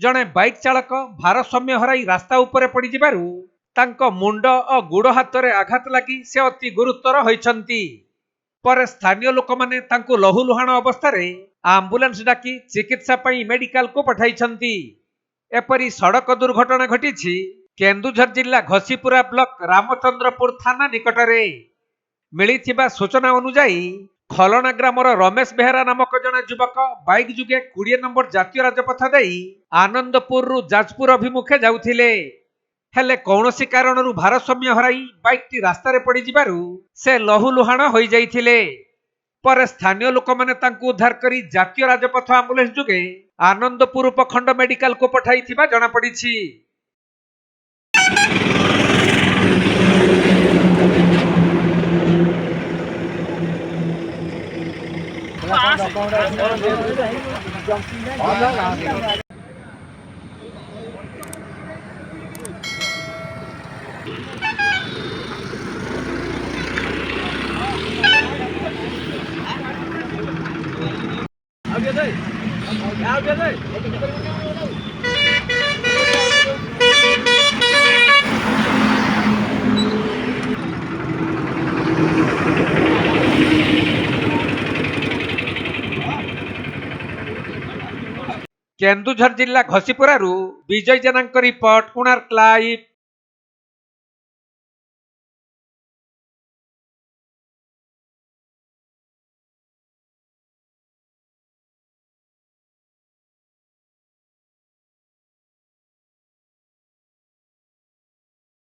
जणे बाइक चालक भारसाम्य हराई रास्ता उपरे पड़ जिबारु तांको मुंड और गुड़ हाथ में आघात लगी से अति गुरुतर होइछंती। पर स्थानीय लोक माने तांको लहुलुहाण अवस्था आंबुलांस डाकी चिकित्सा पई मेडिकल को पठाइछंती। एपरी सड़क दुर्घटना घटी केन्दुझर जिला घसीपुरा ब्लॉक रामचंद्रपुर थाना निकटरे। मिलिथिबा सूचना अनुसार खलना ग्रामर रमेश बेहेरा नामक जने युवक बाइक जुगे 20 नंबर जातीय राजपथ देई आनंदपुर रु जाजपुर अभिमुखे जाउथिले। हेले कौनसी कारणरू भारसाम्य हराई बाइक टी रास्ता पड़ जिबारु से लहुलुहाण होई जाइथिले। पर स्थानीय लोक माने तांकु उद्धार करी जातीय राजपथ आंबुलेंस जुगे आनंदपुर उपखंड मेडिकल को पठाइथिबा जणा पड़िछि। केन्दुझर जिला घसीपुरा विजय जेना रिपोर्ट, कोणार्क लाइव।